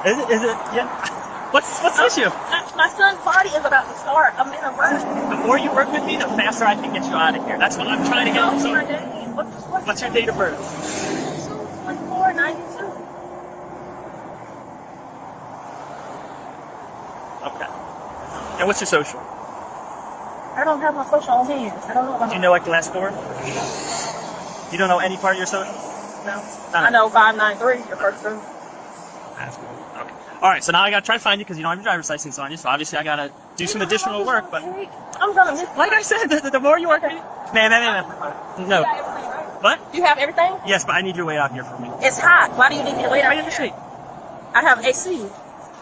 Is it? Yeah. What's the issue? My son's party is about to start. I'm in a rush. The more you work with me, the faster I can get you out of here. That's what I'm trying to get. What's So, my name? what's your date of birth? 2492. Okay. And what's your social? I don't have my social on hand. I don't know about Do you know like the last four? You don't know any part of your social? No. I know 593, your first two. That's cool. Okay. All right. So now I gotta try to find you because you don't have your driver's license on you. So obviously I gotta do some additional work. But I'm gonna miss. like I said, the more you work, man. No. You got everything, right? What? You have everything? Yes, but I need you to wait out here for me. It's hot. Why do you need me to wait Wait out in the here? shade. I have AC.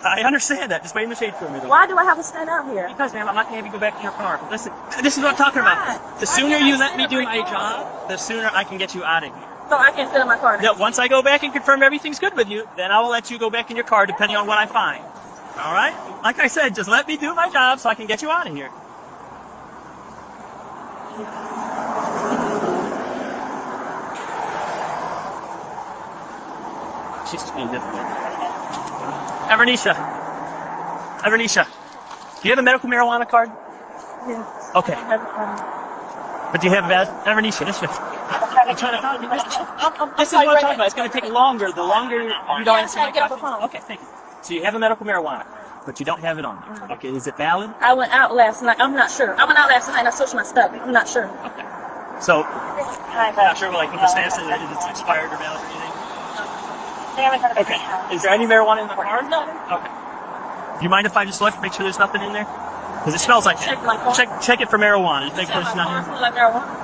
I understand that. Just wait in the shade for me. Though. Why do I have to stand out here? Because, ma'am, I'm not going to have you go back in your car. Listen, this is what I'm talking about. The sooner you let me do my job, the sooner I can get you out of here. So I can sit in my car now. Yeah, once I go back and confirm everything's good with you, then I will let you go back in your car depending on what I find. All right? Like I said, just let me do my job so I can get you out of here. She's being difficult. Evernisha, do you have a medical marijuana card? Yeah. Okay. But do you have that? Evernisha, this way. I'm trying to. This is what I'm talking about. It's going to take longer. The longer you don't answer my get off the question. phone. Okay, thank you. So you have a medical marijuana, but you don't have it on you. Okay, is it valid? I went out last night. I'm not sure. I went out last night and I searched my stuff. I'm not sure. Okay. So, I'm not sure like what the status is, that it's expired or valid or anything. Okay. Is there any marijuana in the car? No. Okay. Do you mind if I just look, make sure there's nothing in there? Because it smells like Check it. my car. Check it for marijuana. Just make sure My it's car not smells like marijuana.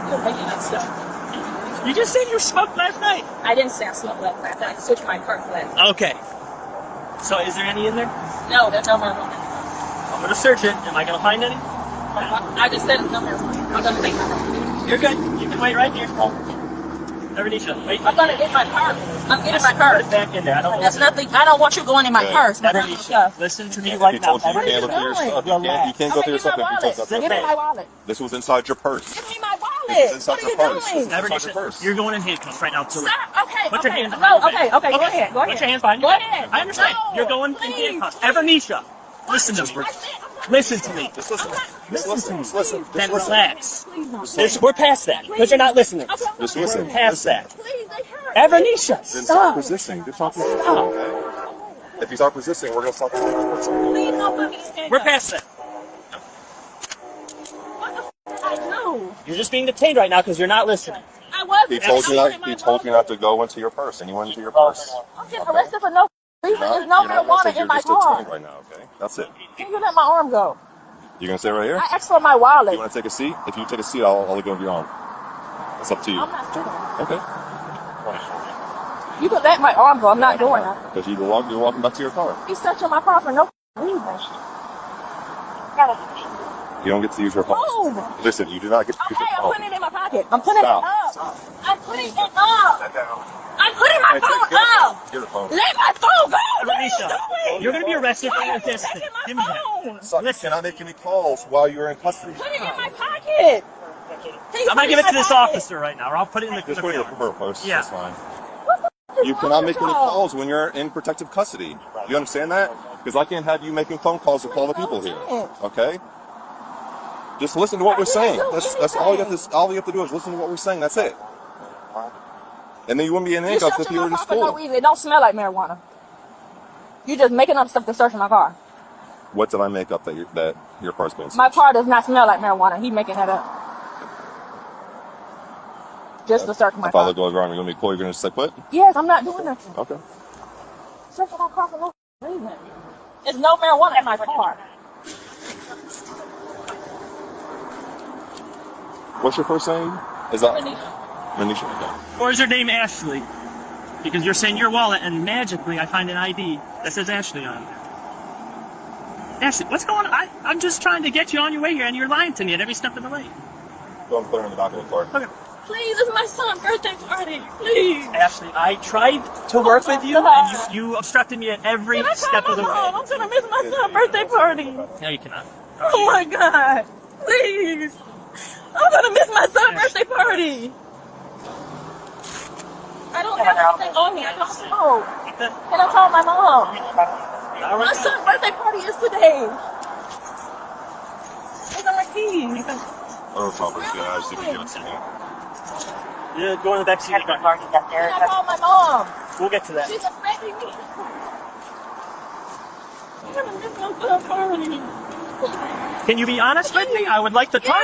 You're making that stuff. in. You just said you smoked last night. I didn't say I smoked last night. I switched my car for last night. Okay. So is there any in there? No, there's no marijuana. I'm going to search it. Am I going to find any? I just said it's no marijuana. I'm gonna take my car. You're good. You can wait right here. Evernisha, wait. I'm gonna get my purse. I'm getting my purse. Put it back in there. I don't That's nothing. I don't want you going in my purse. That's not Evernisha, stuff. listen to me He right now. told you you can't look at your stuff. You can't go through your stuff if you touch that. Give me my wallet. This was inside your purse. Give me my This wallet. was inside What are your you purse. doing? This was inside your Evernisha, purse. you're going in handcuffs right now. Stop. Okay. Put your Okay. hands No. behind your Okay. back. Okay. Go ahead. Go ahead. Put your hands behind Go your back. ahead. I understand. No, You're going in please. handcuffs. Evernisha, listen to me. Listen to me. Just listen. Just listen. Just listen. Then Just listen. relax. Please don't. We're past that. Because you're not listening. Just listen. We're past that. Please, they hurt. Evernisha, Then stop stop. resisting. Just talk to him. Stop. Okay? If you stop resisting, we're going to stop. Please don't put me in handcuffs. We're past that. What the f- I know. You're just being detained right now because you're not listening. I wasn't. He told you I not. wanted He my told you wallet. not to go into your purse, and you went into your purse. I'm getting arrested for no reason. There's no You're not marijuana arrested, in my you're just car. detained right now. Okay, that's it. Can you let my arm go? You gonna stay right here? I asked for my wallet. You want to take a seat? If you take a seat, I'll let go of your arm. It's up to you. I'm not doing that. Okay. You can let my arm go. I'm not doing that. Because you're walking back to your car. He's searching my car for no reason. You don't get to use your phone. Move. Listen, you do not get to use Okay, your I'm phone. putting it in my pocket. I'm putting Stop. it up. Stop. I'm putting it up. I'm putting my Hey, phone get the up. phone. Get the phone. Let my phone go. What are you Evernisha, doing? you're going to be arrested for Why are you resisting. taking Give my me that. phone? Son, you cannot make any calls while you're in custody. Put it in my pocket. I'm going to give it to this officer right now, or I'll put it in the Just put it in your purse. Yeah. That's fine. What You cannot make any calls when you're in protective custody. You understand that? Because I can't have you making phone calls to call the people here. Okay? Just listen to what we're saying. That's all you have to. All you have to do is listen to what we're saying. That's it. And then you wouldn't be in You handcuffs if searching you were my just car for no full. reason. It don't smell like marijuana. You just making up stuff to search my car. What did I make up that your car's been? My car does not smell like marijuana. He making that up. Just to search my If I car. look over on you, you're gonna be cool. You're gonna stay put. Yes, I'm not doing nothing. Okay. Searching my car for no reason. There's no marijuana in my car. What's your first name? Is that Manisha? Okay. Or is your name Ashley? Because you're saying your wallet, and magically I find an ID that says Ashley on it. Ashley, what's going on? I'm just trying to get you on your way here, and you're lying to me at every step of the way. Go and put her in the back of the car. Okay. Please, it's my son's birthday party. Please. Ashley, I tried to work with you, and you obstructed me at every Can I step call of the my way. mom? I'm gonna miss my son's birthday party. No, you cannot. Oh my God. Please. I'm gonna miss my son's birthday party. I I don't have anything on me. I don't smoke. Can I call my mom? My son's birthday party is today. These are my keys. Oh, probably guys, if you give it to me. Yeah, go in the back seat. Can I call my mom? We'll get to that. She's expecting me. I'm gonna miss my son's party. Can you be honest with me? I would like to talk.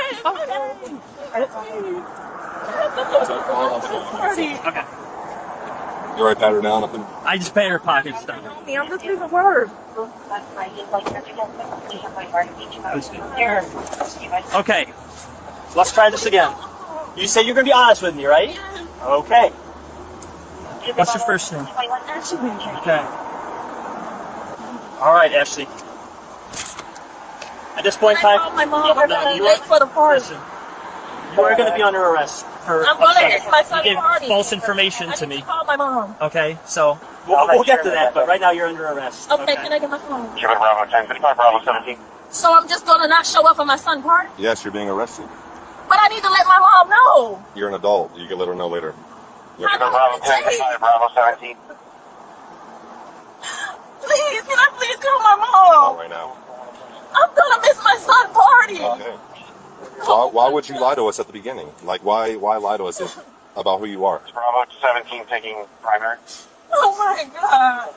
Okay. You already pat her down? Nothing? I just pay her pocket stuff. I'm just leaving work. Okay. Let's try this again. You say you're going to be honest with me, right? Okay. What's your first name? Ashley. Okay. All right, Ashley. At this point in Can I time, call my mom? I'm No, you late are- for the party. listen, you are going to be under arrest. I'm gonna miss my son's You gave party. false information I to need me. to call my mom. Okay, so we'll get to that, but right now you're under arrest. Okay, can I get my phone? Bravo 10, Bravo 17. So I'm just gonna not show up for my son's party? Yes, you're being arrested. But I need to let my mom know. You're an adult. You can let her know later. Yep. I don't Bravo want to 10, say. Bravo 17. Please, can I please call my Not mom? right now. I'm gonna miss my son's party. Okay. Why would you lie to us at the beginning? Like, why lie to us about who you are? Bravo 17 taking primary. Oh my God.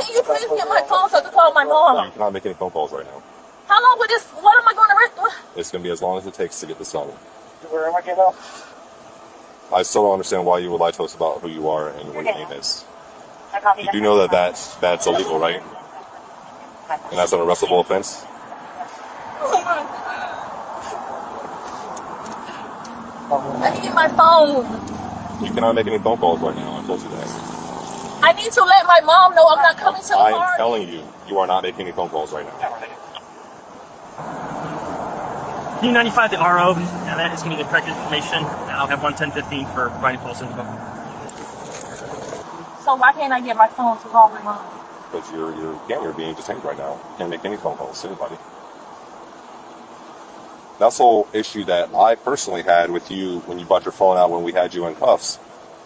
Can you please get my phone so I can call my You mom? cannot make any phone calls right now. How long would this, what am I gonna risk? It's going to be as long as it takes to get this done. Where am I getting up? I still don't understand why you would lie to us about who you are and what your name is. You do know that that's illegal, right? And that's an arrestable offense? Oh my God. I need my phone. You cannot make any phone calls right now. I told you that. I need to let my mom know I'm not coming to the I'm party. telling you, you are not making any phone calls right now. P95 the RO, and that is going to be the correct information. And I'll have 11015 for providing false info. So why can't I get my phone to call my mom? Because you're being detained right now. You can't make any phone calls to anybody. That's the whole issue that I personally had with you when you brought your phone out when we had you in cuffs,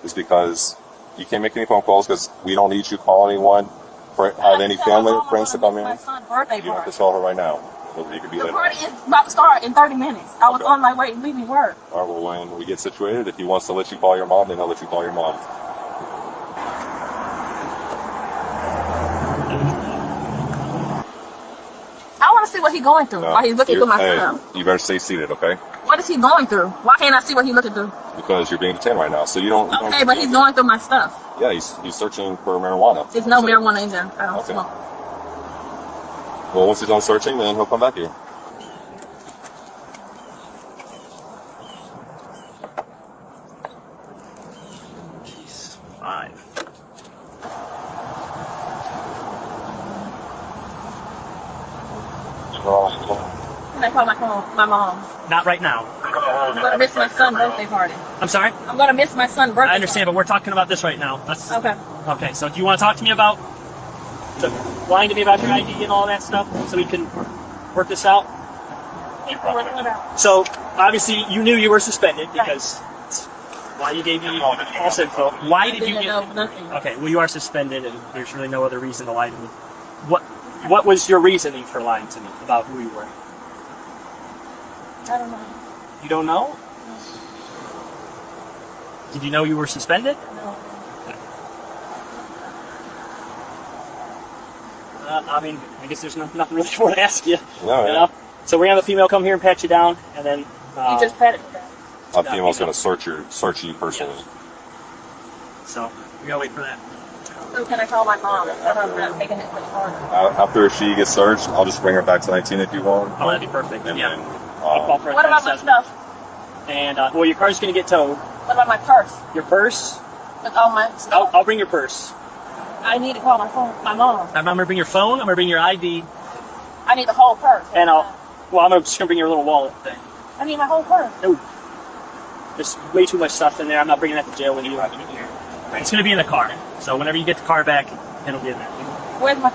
is because you can't make any phone calls because we don't need you to call anyone, have any family or friends to come in. My son's birthday You have party. to tell her right now. So that you could be The later. party is about to start in 30 minutes. I was Okay. on my way leaving work. All right, well, when we get situated, if he wants to let you call your mom, then he'll let you call your mom. I want to see what he's going through while he's looking through my Hey, stuff. you better stay seated, okay? What is he going through? Why can't I see what he's looking through? Because you're being detained right now, so you don't. Okay, but he's going through my stuff. Yeah, he's searching for marijuana. There's no marijuana in there. I don't Okay. smoke. Well, once he's done searching, then he'll come back here. Jeez. 5. Can I call my mom? Not right now. I'm gonna miss my son's birthday party. I'm sorry? I'm gonna miss my son's birthday. I understand, but we're talking about this right now. That's Okay. okay. So do you want to talk to me about lying to me about your ID and all that stuff so we can work this out? So obviously you knew you were suspended because why you gave me false info. Why did you Didn't know get nothing. Okay, well you are suspended and there's really no other reason to lie to me. What was your reasoning for lying to me about who you were? I don't know. You don't know? Did you know you were suspended? No. I mean, I guess there's nothing really more to ask you. No, You yeah. know? So we're gonna have a female come here and pat you down, and then You just petted me. A female's going to search you personally. So we gotta wait for that. So can I call my mom? I'm not taking it for the party. After she gets searched, I'll just bring her back to 19 if you want. Oh, that'd be perfect. And Yeah. then, I'll call for What about my 10-7. stuff? And well, your car's gonna get towed. What about my purse? Your purse? With all my stuff? I'll bring your purse. I need to call my phone. My mom. I'm gonna bring your phone. I'm gonna bring your ID, I need the whole purse. and I'm just gonna bring your little wallet thing. I need my whole purse. No, there's way too much stuff in there. I'm not bringing that to jail with you. It's gonna be in the car. So whenever you get the car back, it'll be in there. Where's my